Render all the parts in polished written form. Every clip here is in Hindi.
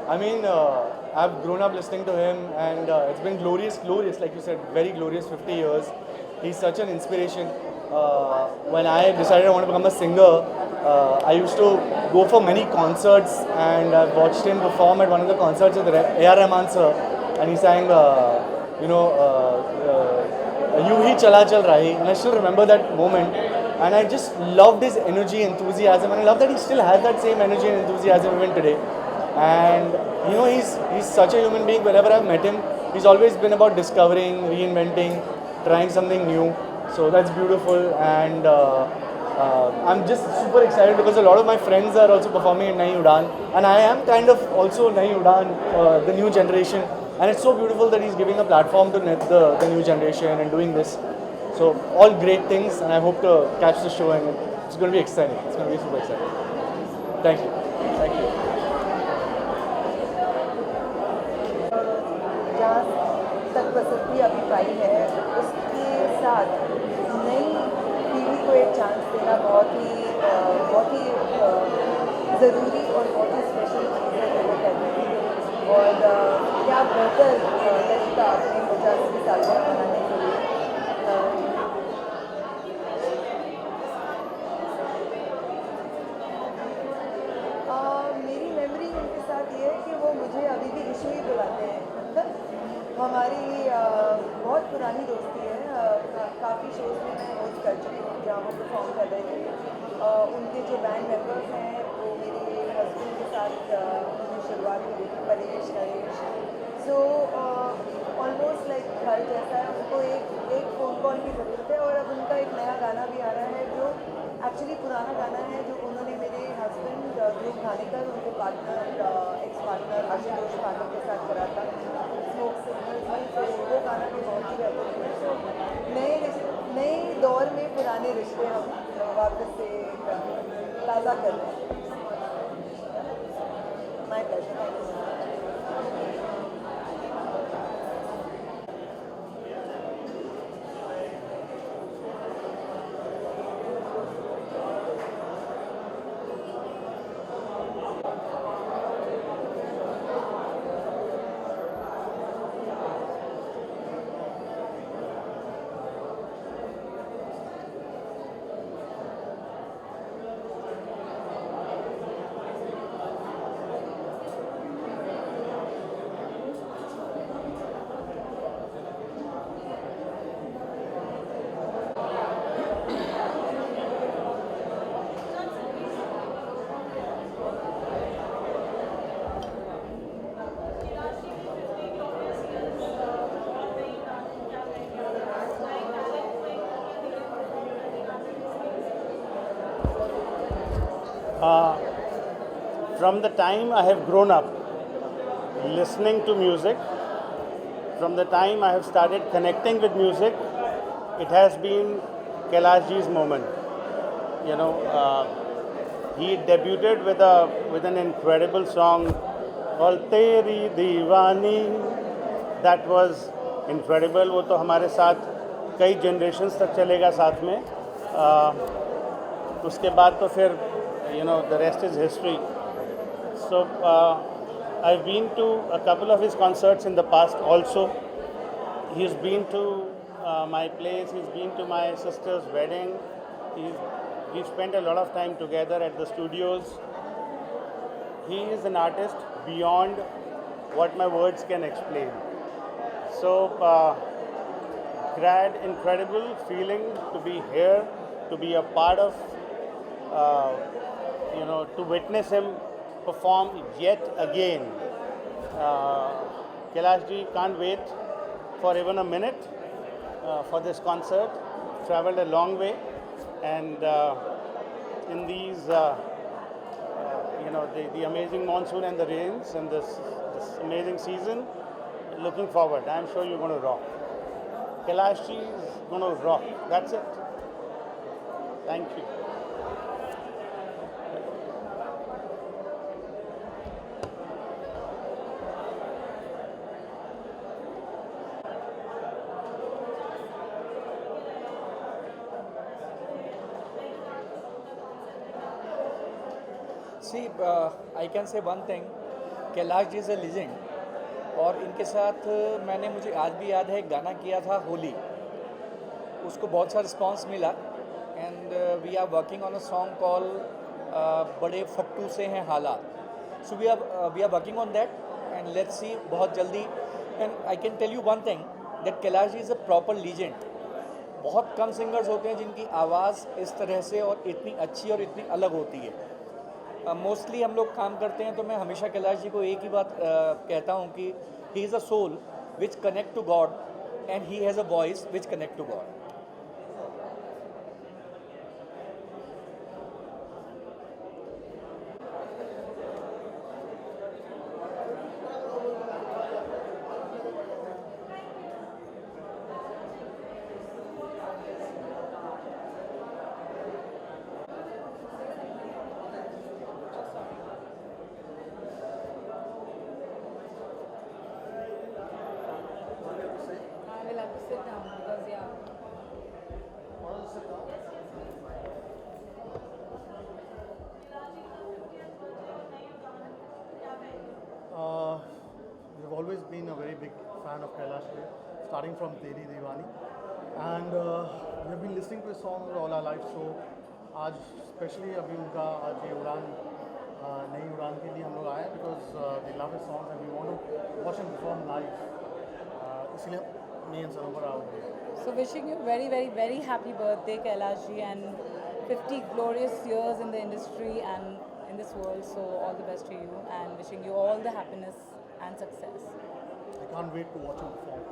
I mean, I've grown up listening to him, and it's been glorious, glorious, like you said, very glorious 50 years. He's such an inspiration. When I decided I want to become a singer, I used to go for many concerts, and I've watched him perform at one of the concerts with A.R. Rahman sir, and he sang, You Hi Chala Chal Rahi, and I still remember that moment. And I just loved his energy, enthusiasm, and I love that he still has that same energy and enthusiasm even today. And he's such a human being. Whenever I've met him, he's always been about discovering, reinventing, trying something new. So that's beautiful, and I'm just super excited because a lot of my friends are also performing in Nai Udan, and I am kind of also Nai Udan, the new generation. And it's so beautiful that he's giving a platform to the new generation and doing this. So all great things, and I hope to catch the show, and it's going to be exciting. It's going to be super exciting. Thank you. Thank you. जहाँ तक प्रसिद्धि अभी पाई है उसके साथ नई पीढ़ी को एक चांस देना बहुत ही ज़रूरी और बहुत ही स्पेशल चीज़ है जो मैं कहती हूँ। और क्या बेहतर तरीका अपने 50वीं सालगिरह मनाने के लिए। मेरी मेमोरी उनके साथ ये है कि वो मुझे अभी भी ऋषि ही बुलाते हैं। हमारी बहुत पुरानी दोस्ती है। काफ़ी शोज़ में मैं होस्ट कर चुकी हूँ जहाँ वो परफॉर्म कर रहे थे। उनके जो बैंड मेंबर्स हैं वो मेरे हस्बैंड के साथ उन्होंने शुरुआत की थी, Paresh Naresh. So almost like घर जैसा है। उनको एक फ़ोन कॉल की ज़रूरत है। और अब उनका एक नया गाना भी आ रहा है जो एक्चुअली पुराना गाना है जो उन्होंने मेरे हस्बैंड ध्रुव धानेकर उनके पार्टनर एक्स पार्टनर आशुतोष पाठक के साथ करा था स्मोक सिग्नल्स में। तो वो गाना भी बहुत ही बेहतरीन है। तो नए दौर में पुराने रिश्ते हम वापस से ताज़ा कर रहे हैं। My pleasure. Thank you. From the time I have grown up listening to music, from the time I have started connecting with music, it has been Kailash ji's moment. You know, he debuted with an incredible song called Teri Deewani. That was incredible. वो तो हमारे साथ कई generations तक चलेगा साथ में. उसके बाद तो फिर the rest is history. So I've been to a couple of his concerts in the past also. He's been to my place, he's been to my sister's wedding. We've spent a lot of time together at the studios. He is an artist beyond what my words can explain. So incredible feeling to be here, to be a part of, to witness him perform yet again. Kailash ji, can't wait for even a minute for this concert. Traveled a long way, and in these, the amazing monsoon and the rains and this amazing season, looking forward. I'm sure you're going to rock. Kailash ji is going to rock. That's it. Thank you. See, I can say one thing. Kailash ji is a legend, और इनके साथ मैंने, मुझे आज भी याद है, एक गाना किया था होली, उसको बहुत सा रिस्पांस मिला, and we are working on a song call बड़े फट्टू से हैं हालात। So we are working on that and let's see बहुत जल्दी। And I can tell you one thing, that Kailash ji is a proper legend. बहुत कम सिंगर्स होते हैं जिनकी आवाज़ इस तरह से और इतनी अच्छी और इतनी अलग होती है। मोस्टली हम लोग काम करते हैं तो मैं हमेशा कैलाश जी को एक ही बात कहता हूँ कि he is a soul which connect to God and he has a voice which connect to God. I will have to sit down because yeah. We've always been a very big fan of Kailash Kher, starting from Teri Diwani, and we've been listening to his songs all our life. So आज स्पेशली अभी उनका आज ये उड़ान नई उड़ान के लिए हम लोग आए because we love his songs and we want to watch him perform live, इसलिए मी एंड सरोवर आओगे। So wishing you very, very, very happy birthday, Kailash ji, and 50 glorious years in the industry and in this world. So all the best to you, and wishing you all the happiness and success. I can't wait to watch him perform.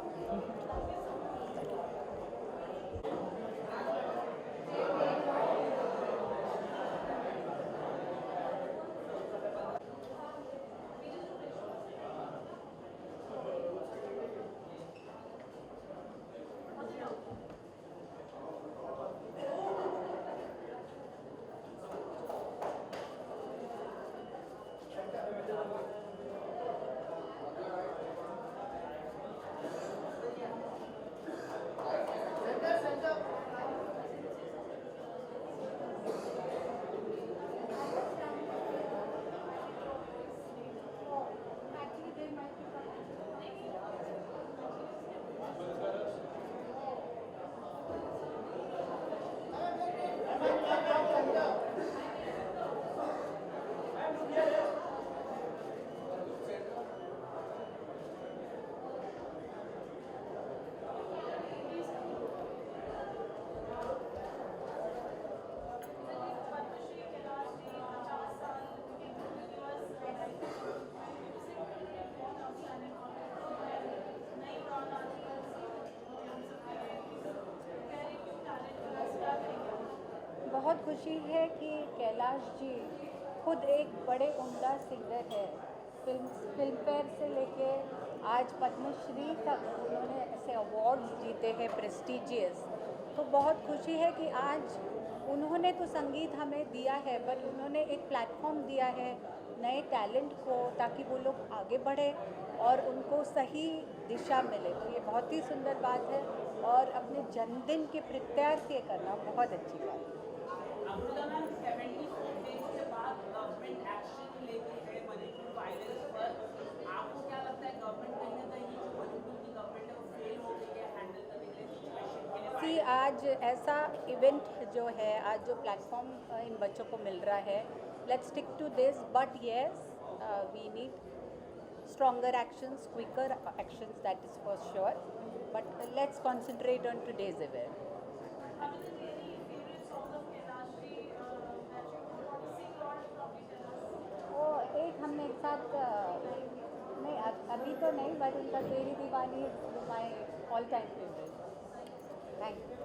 बहुत खुशी है कि कैलाश जी खुद एक बड़े उम्दा सिंगर है। फिल्म फेयर से लेके आज पद्मश्री तक उन्होंने ऐसे अवार्ड्स जीते हैं प्रेस्टिजियस। तो बहुत खुशी है कि आज उन्होंने तो संगीत हमें दिया है, बट उन्होंने एक प्लेटफॉर्म दिया है नए टैलेंट को, ताकि वो लोग आगे बढ़े और उनको सही दिशा मिले। तो ये बहुत ही सुंदर बात है और अपने जन्मदिन के प्रत्यार्थ ये करना बहुत अच्छी बात है। अमृता मैम, 74 डेज के बाद गवर्नमेंट एक्शन लेती है मणिपुर वायलेंस पर। आपको क्या लगता है गवर्नमेंट कहीं ना कहीं जो मणिपुर की गवर्नमेंट है वो फेल हो गई है हैंडल करने के लिए सिचुएशन के लिए? सी आज ऐसा इवेंट जो है, आज जो प्लेटफॉर्म इन बच्चों को मिल रहा है, let's stick to this, but yes we need stronger actions, quicker actions, that is for sure, but let's concentrate on today's event. एक हमने एक साथ नहीं अभी तो नहीं, बट उनका तेरी दीवानी my all time favourite. Thank you.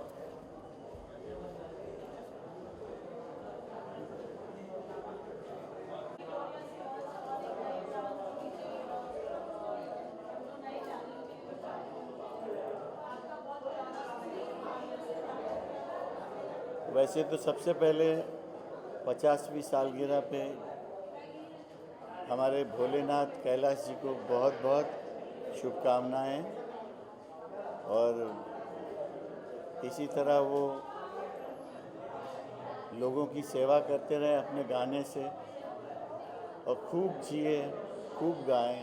वैसे तो सबसे पहले 50वीं सालगिरह पे हमारे भोलेनाथ कैलाश जी को बहुत बहुत शुभकामनाएं, और इसी तरह वो लोगों की सेवा करते रहे अपने गाने से, और खूब जिए, खूब गाएं।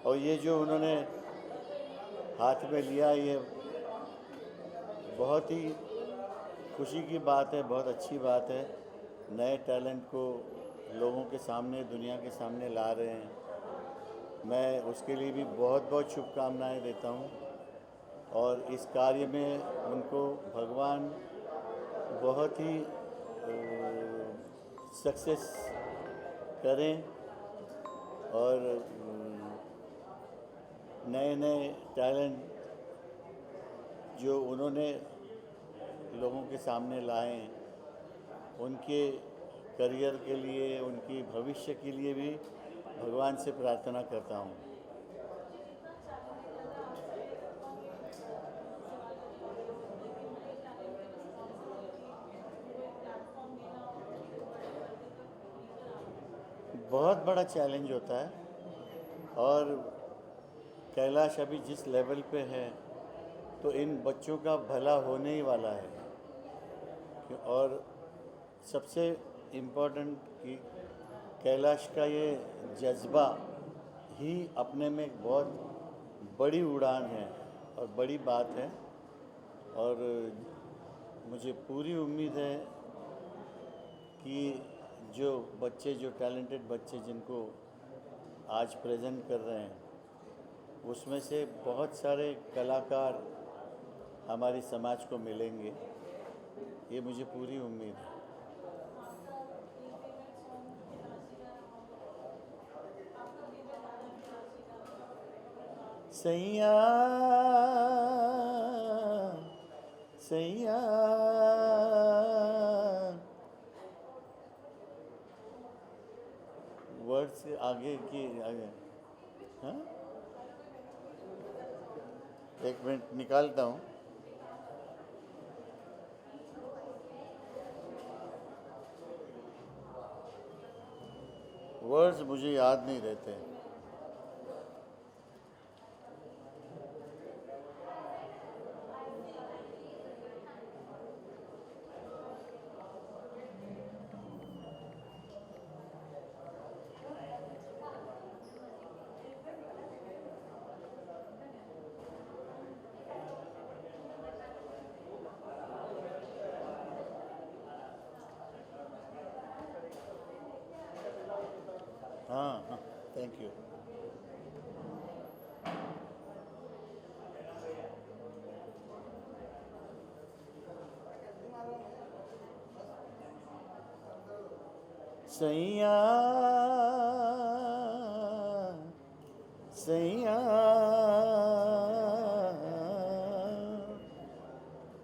और ये जो उन्होंने हाथ में लिया, ये बहुत ही खुशी की बात है, बहुत अच्छी बात है। नए टैलेंट को लोगों के सामने, दुनिया के सामने ला रहे हैं। मैं उसके लिए भी बहुत बहुत शुभकामनाएं देता हूं, और इस कार्य में उनको भगवान बहुत ही सक्सेस करें, और नए नए टैलेंट जो उन्होंने लोगों के सामने लाए, उनके करियर के लिए, उनकी भविष्य के लिए भी भगवान से प्रार्थना करता हूँ। बहुत बड़ा चैलेंज होता है, और कैलाश अभी जिस लेवल पे है, तो इन बच्चों का भला होने ही वाला है। और सबसे इम्पोर्टेंट कि कैलाश का ये जज्बा ही अपने में एक बहुत बड़ी उड़ान है और बड़ी बात है। और मुझे पूरी उम्मीद है कि जो बच्चे, जो टैलेंटेड बच्चे जिनको आज प्रेजेंट कर रहे हैं, उसमें से बहुत सारे कलाकार हमारी समाज को मिलेंगे, ये मुझे पूरी उम्मीद है। सैया सैया वर्ड से आगे की आगे, हाँ, एक मिनट निकालता हूँ। वर्ड्स मुझे याद नहीं रहते। हाँ हाँ, थैंक यू। सैया सैया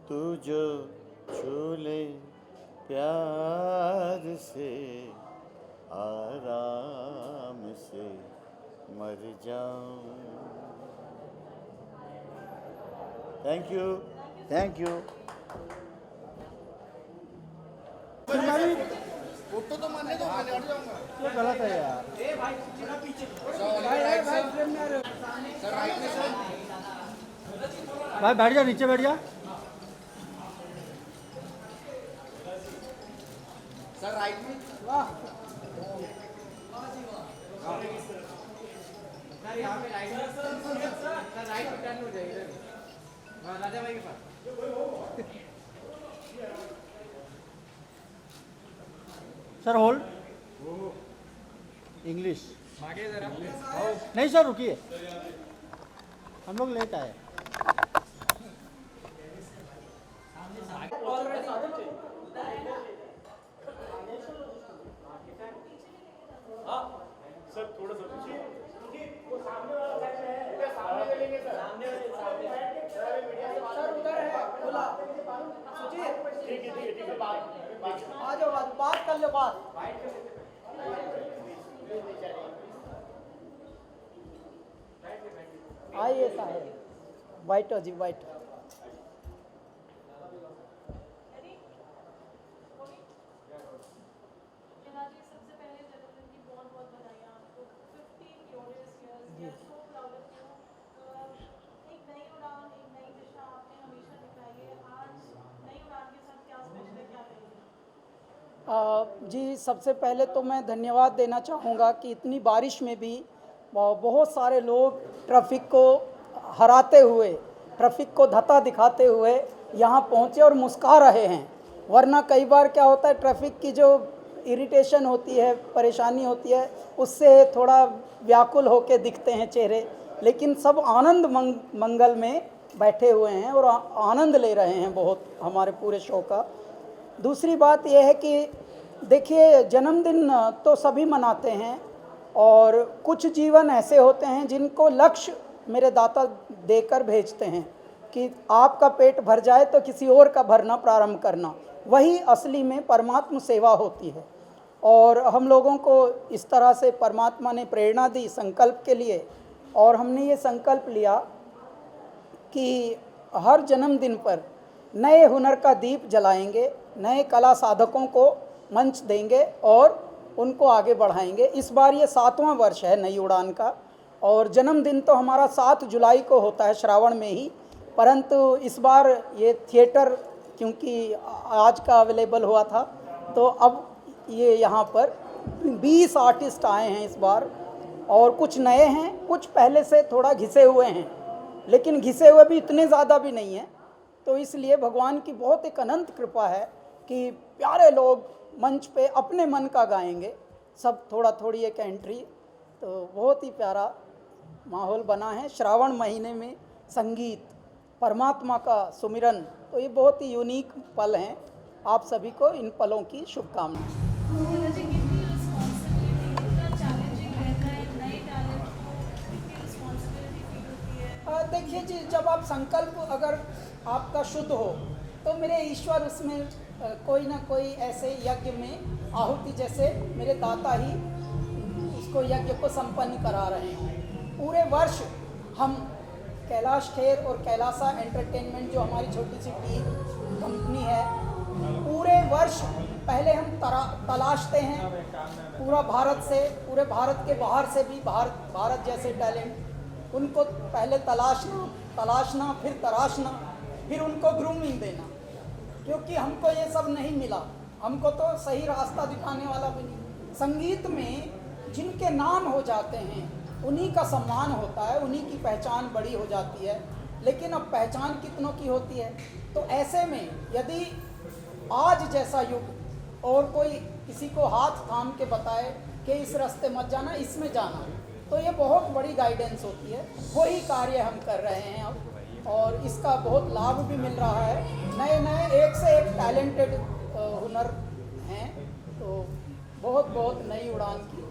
तू जो छू ले प्यार से, आराम से मर जाऊं। Thank you, thank you. Photo तो मारने दो, मैं हट जाऊंगा। तो गलत है यार। भाई बैठ जा, नीचे बैठ जा। सर राइट में। वाह। सर यहाँ पे राइट में, सर राइट में टर्न हो जाएगा। हाँ, राजा भाई के पास। Sir hold. इंग्लिश आगे जरा। नहीं सर, रुकिए, हम लोग लेट आए। सर थोड़ा सा पीछे, वो सामने वाला साइड में है, सामने ले लेंगे सर। सर उधर है खुला। सुजीत ठीक है आ जाओ, बात कर लो, बात। आइए साहब, वाइट हो जी, वाइट। सबसे पहले जन्मदिन की बहुत बहुत बधाई आपको। 15 glorious years, we are so proud of you। एक नई उड़ान, एक नई दिशा आपने हमेशा दिखाई है। आज नई उड़ान के साथ क्या स्पेशल है, क्या करेंगे? जी, सबसे पहले तो मैं धन्यवाद देना चाहूँगा कि इतनी बारिश में भी बहुत सारे लोग ट्रैफिक को हराते हुए, ट्रैफिक को धत्ता दिखाते हुए यहाँ पहुँचे और मुस्कुरा रहे हैं। वरना कई बार क्या होता है, ट्रैफिक की जो इरिटेशन होती है, परेशानी होती है, उससे थोड़ा व्याकुल होके दिखते हैं चेहरे, लेकिन सब आनंद मंगल में बैठे हुए हैं और आनंद ले रहे हैं बहुत हमारे पूरे शो का। दूसरी बात यह है कि देखिए, जन्मदिन तो सभी मनाते हैं और कुछ जीवन ऐसे होते हैं जिनको लक्ष्य मेरे दाता देकर भेजते हैं कि आपका पेट भर जाए तो किसी और का भरना प्रारंभ करना, वही असली में परमात्म सेवा होती है। और हम लोगों को इस तरह से परमात्मा ने प्रेरणा दी संकल्प के लिए, और हमने ये संकल्प लिया कि हर जन्मदिन पर नए हुनर का दीप जलाएंगे, नए कला साधकों को मंच देंगे और उनको आगे बढ़ाएंगे। इस बार ये 7वां वर्ष है नई उड़ान का, और जन्मदिन तो हमारा 7 जुलाई को होता है, श्रावण में ही, परंतु इस बार ये थिएटर क्योंकि आज का अवेलेबल हुआ था, तो अब ये यहाँ पर 20 आर्टिस्ट आए हैं इस बार, और कुछ नए हैं, कुछ पहले से थोड़ा घिसे हुए हैं, लेकिन घिसे हुए भी इतने ज़्यादा भी नहीं हैं। तो इसलिए भगवान की बहुत एक अनंत कृपा है कि प्यारे लोग मंच पे अपने मन का गाएंगे, सब थोड़ा थोड़ी एक एंट्री, तो बहुत ही प्यारा माहौल बना है। श्रावण महीने में संगीत, परमात्मा का सुमिरन, तो ये बहुत ही यूनिक पल हैं। आप सभी को इन पलों की शुभकामनाएं। देखिए जी, जब आप संकल्प अगर आपका शुद्ध हो तो मेरे ईश्वर उसमें कोई ना कोई ऐसे यज्ञ में आहुति, जैसे मेरे दाता ही उसको यज्ञ को संपन्न करा रहे हैं। पूरे वर्ष हम कैलाश खेर और कैलासा एंटरटेनमेंट, जो हमारी छोटी सी टीम कंपनी है, पूरे वर्ष पहले हम तलाशते हैं पूरा भारत से, पूरे भारत के बाहर से भी, भारत जैसे टैलेंट, उनको पहले तलाशना, फिर तराशना, फिर उनको ग्रूमिंग देना, क्योंकि हमको ये सब नहीं मिला, हमको तो सही रास्ता दिखाने वाला भी नहीं। संगीत में जिनके नाम हो जाते हैं उन्हीं का सम्मान होता है, उन्हीं की पहचान बड़ी हो जाती है, लेकिन अब पहचान कितनों की होती है। तो ऐसे में यदि आज जैसा युग और कोई किसी को हाथ थाम के बताए कि इस रास्ते मत जाना, इसमें जाना, तो ये बहुत बड़ी गाइडेंस होती है। वही कार्य हम कर रहे हैं अब, और इसका बहुत लाभ भी मिल रहा है। नए नए एक से एक टैलेंटेड हुनर हैं, तो बहुत बहुत नई उड़ान की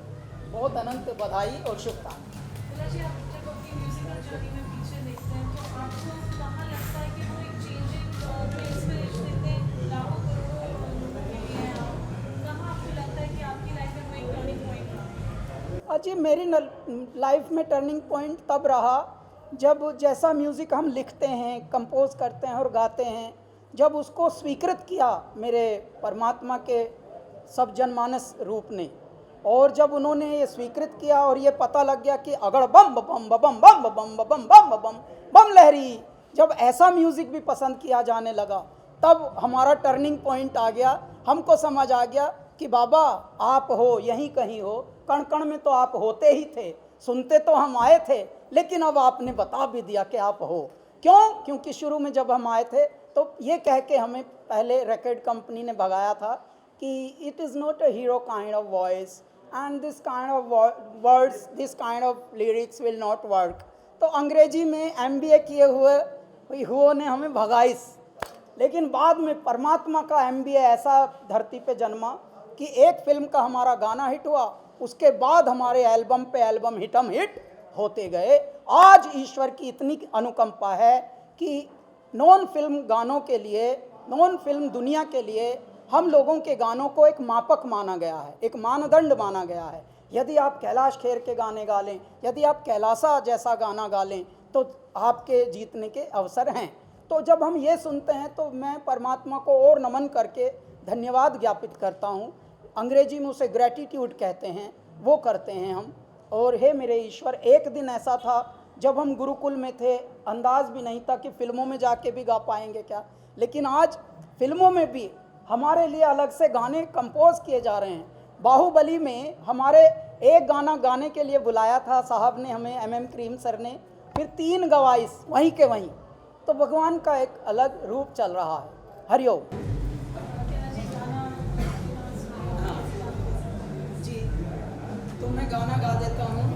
बहुत अनंत बधाई और शुभकामनाएं। जी, मेरी लाइफ में टर्निंग पॉइंट तब रहा जब जैसा म्यूज़िक हम लिखते हैं, कंपोज करते हैं और गाते हैं, जब उसको स्वीकृत किया मेरे परमात्मा के सब जनमानस रूप ने, और जब उन्होंने ये स्वीकृत किया और ये पता लग गया कि अगर बम बम बम बम बम बम बम बम बम बम लहरी, जब ऐसा म्यूज़िक भी पसंद किया जाने लगा, तब हमारा टर्निंग पॉइंट आ गया। हमको समझ आ गया कि बाबा आप हो, यहीं कहीं हो, कण कण में तो आप होते ही थे, सुनते तो हम आए थे, लेकिन अब आपने बता भी दिया कि आप हो। क्यों? क्योंकि शुरू में जब हम आए थे तो ये कह के हमें पहले रिकॉर्ड कंपनी ने भगाया था कि it is not a hero kind of voice and this kind of words, this kind of lyrics will not work. तो अंग्रेजी में MBA किए हुए ने हमें भगाइस, लेकिन बाद में परमात्मा का MBA ऐसा धरती पे जन्मा कि एक फिल्म का हमारा गाना हिट हुआ, उसके बाद हमारे एल्बम पे एल्बम हिटम हिट होते गए। आज ईश्वर की इतनी अनुकंपा है कि नॉन फिल्म गानों के लिए, नॉन फिल्म दुनिया के लिए हम लोगों के गानों को एक मापक माना गया है, एक मानदंड माना गया है। यदि आप कैलाश खेर के गाने गा लें, यदि आप कैलासा जैसा गाना गा लें, तो आपके जीतने के अवसर हैं। तो जब हम ये सुनते हैं तो मैं परमात्मा को और नमन करके धन्यवाद ज्ञापित करता हूँ। अंग्रेजी में उसे ग्रैटिट्यूड कहते हैं, वो करते हैं हम। और हे मेरे ईश्वर, एक दिन ऐसा था जब हम गुरुकुल में थे, अंदाज भी नहीं था कि फिल्मों में जाके भी गा पाएंगे क्या, लेकिन आज फिल्मों में भी हमारे लिए अलग से गाने कंपोज किए जा रहे हैं। बाहुबली में हमारे एक गाना गाने के लिए बुलाया था साहब ने हमें, MM क्रीम सर ने, फिर 3 गवाइश वहीं के वहीं। तो भगवान का एक अलग रूप चल रहा है। हरिओम। जी, तो मैं गाना गा देता हूँ।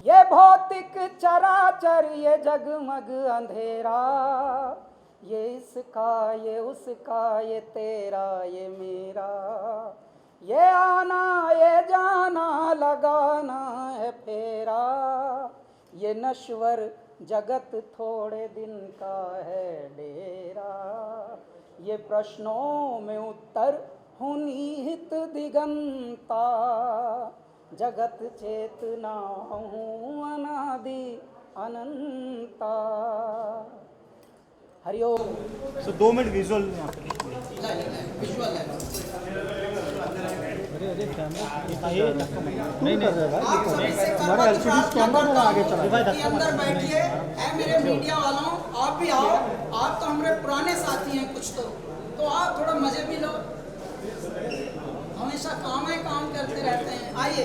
ये भौतिक चराचर, ये जगमग अंधेरा, ये इसका ये उसका, ये तेरा ये मेरा, ये आना ये जाना लगाना है फेरा, ये नश्वर जगत थोड़े दिन का है डेरा, ये प्रश्नों में उत्तर हूँ निहित दिगंता, जगत चेतना हूँ अनादि अनंता। हरिओम। So 2 मिनट विजुअल यहाँ पे विजुअल है। नहीं नहीं हमारे LCD कैमरा थोड़ा आगे चला के अंदर बैठिए। है मेरे मीडिया वालों, आप भी आओ। आप तो हमारे पुराने साथी हैं कुछ तो आप थोड़ा मजे भी लो। हमेशा काम है, काम करते रहते हैं। आइए।